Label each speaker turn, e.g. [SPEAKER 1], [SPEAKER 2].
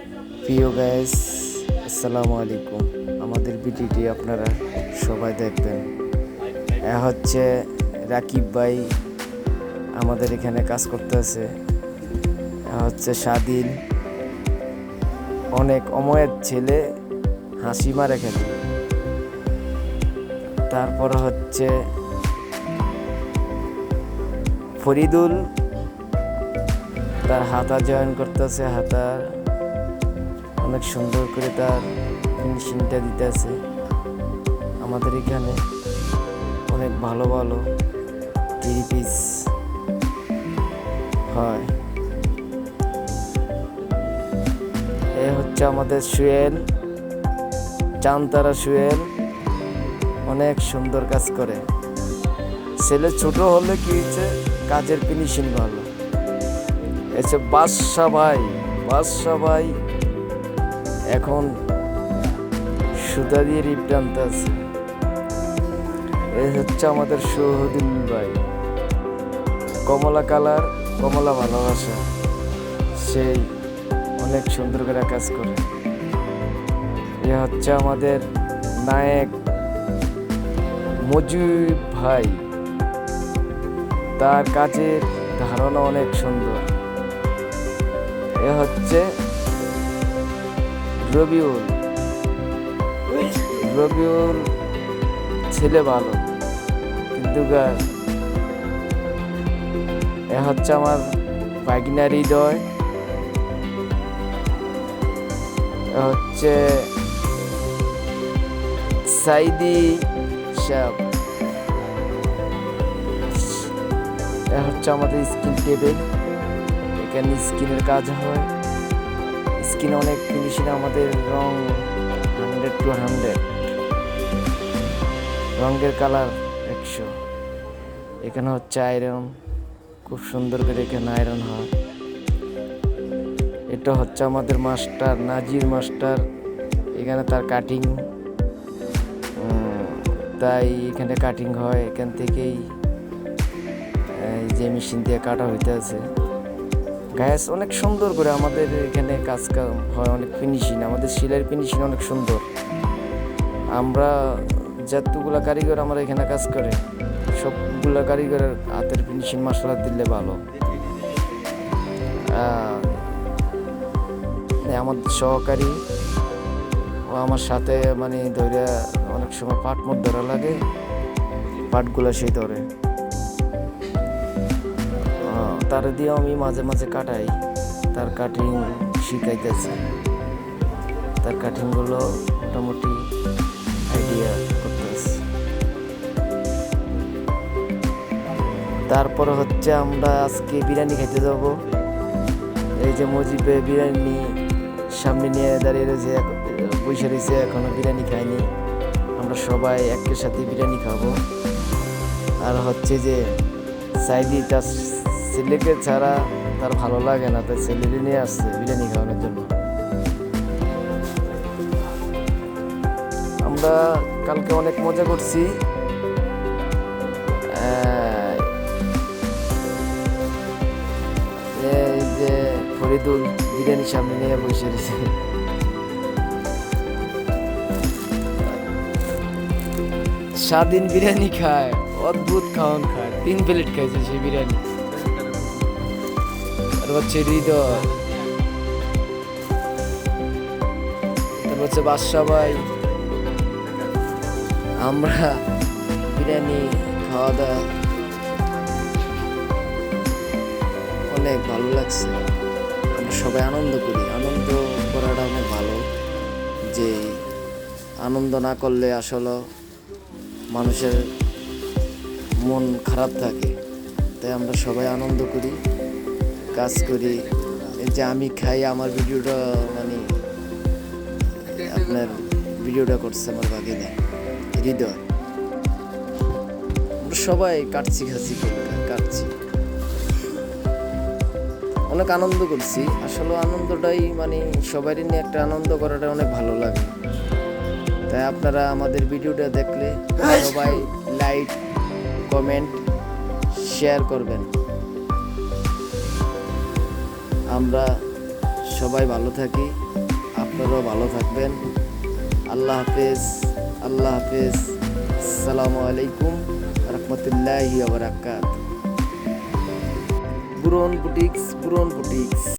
[SPEAKER 1] প্রিয় গাইস, আসসালামু আলাইকুম। আমাদের ভিডিওটি আপনারা সবাই দেখবেন। এ হচ্ছে রাকিব ভাই আমাদের এখানে কাজ করতেছে। হচ্ছে স্বাধীন, অনেক অময়ের ছেলে, হাসি মারে খেলে। তারপর হচ্ছে ফরিদুল, তার হাতা জয়েন করতেছে। হাতা অনেক সুন্দর করে তার ফিনিশিংটা দিতেছে। আমাদের এখানে অনেক ভালো ভালো থ্রি পিস হয়। এ হচ্ছে আমাদের সুয়েল, চান্তারা সুয়েল, অনেক সুন্দর কাজ করে। ছেলে ছোট হলে কি হচ্ছে, কাজের ফিনিশিং ভালো। এসে বাদশা ভাই এখন সুতা দিয়ে রিপ টানতে আছে। এই হচ্ছে আমাদের শহীদুল ভাই, কমলা কালার, কমলা ভালোবাসা, সেই অনেক সুন্দর করে কাজ করে। এ হচ্ছে আমাদের নায়ক মজিব ভাই, তার কাজের ধারণা অনেক সুন্দর। এ হচ্ছে রবিউল ছেলে ভালো, কিন্তু এ হচ্ছে আমার ভাগিনা হৃদয়। এ হচ্ছে সাইদি সাহেব। এ হচ্ছে আমাদের স্কিন টেবিল, এখানে স্কিনের কাজ হয়। স্কিন অনেক ফিনিশিং, আমাদের রং 100 রঙের কালার 100। এখানে হচ্ছে আয়রন, খুব সুন্দর করে এখানে আয়রন হয়। এটা হচ্ছে আমাদের মাস্টার নাজির মাস্টার, এখানে তার কাটিং, তাই এখানে কাটিং হয়। এখান থেকেই যে মেশিন দিয়ে কাটা হইতে আছে। গ্যাস অনেক সুন্দর করে আমাদের এখানে কাজ হয়, অনেক ফিনিশিং। আমাদের সেলাইয়ের ফিনিশিং অনেক সুন্দর। আমরা যতগুলা কারিগর আমরা এখানে কাজ করে, সবগুলা কারিগরের হাতের ফিনিশিং মাশাআল্লাহ দিলে ভালো। আমার সহকারী ও আমার সাথে মানে ধরে অনেক সময় পাট মোট ধরা লাগে, পাটগুলা সেই ধরে। তার দিয়ে আমি মাঝে মাঝে কাটাই, তার কাটিং শিখাইতেছে। তার কাটিংগুলো মোটামুটি আইডিয়া করতেছে। তারপর হচ্ছে আমরা আজকে বিরিয়ানি খাইতে যাব। এই যে মজিবে বিরিয়ানি সামনে নিয়ে দাঁড়িয়ে রয়েছে, বসে রয়েছে, এখনো বিরিয়ানি খাইনি। আমরা সবাই একের সাথে বিরিয়ানি খাবো। আর হচ্ছে যে সাইদি তার ছেলেকে ছাড়া তার ভালো লাগে না, তাই ছেলেকে নিয়ে আসছে বিরিয়ানি খাওয়ানোর জন্য। আমরা কালকে অনেক মজা করছি। এই যে ফরিদুল বিরিয়ানি সামনে নিয়ে বসে রয়েছে। স্বাধীন বিরিয়ানি খায়, অদ্ভুত খাওয়ান খায়, 3 প্লেট খাইছে সেই বিরিয়ানি। আর হচ্ছে হৃদয়, তারপর হচ্ছে বাদশা ভাই। আমরা বিরিয়ানি খাওয়া দাওয়া অনেক ভালো লাগছে। আমরা সবাই আনন্দ করি, আনন্দ করাটা অনেক ভালো। যে আনন্দ না করলে আসলে মানুষের মন খারাপ থাকে, তাই আমরা সবাই আনন্দ করি, কাজ করি। এই যে আমি খাই, আমার ভিডিওটা মানে আপনার ভিডিওটা করছে আমার ভাগিনা হৃদয়। আমরা সবাই কাটছি অনেক আনন্দ করছি। আসলে আনন্দটাই মানে সবারই নিয়ে একটা আনন্দ করাটা অনেক ভালো লাগে। তাই আপনারা আমাদের ভিডিওটা দেখলে সবাই লাইক, কমেন্ট, শেয়ার করবেন। আমরা সবাই ভালো থাকি, আপনারাও ভালো থাকবেন। আল্লাহ হাফেজ, আল্লাহ হাফেজ। আসসালামু আলাইকুম রহমতুল্লাহি ওয়া বারাকাতুহু। Boron boutiques, boron boutiques.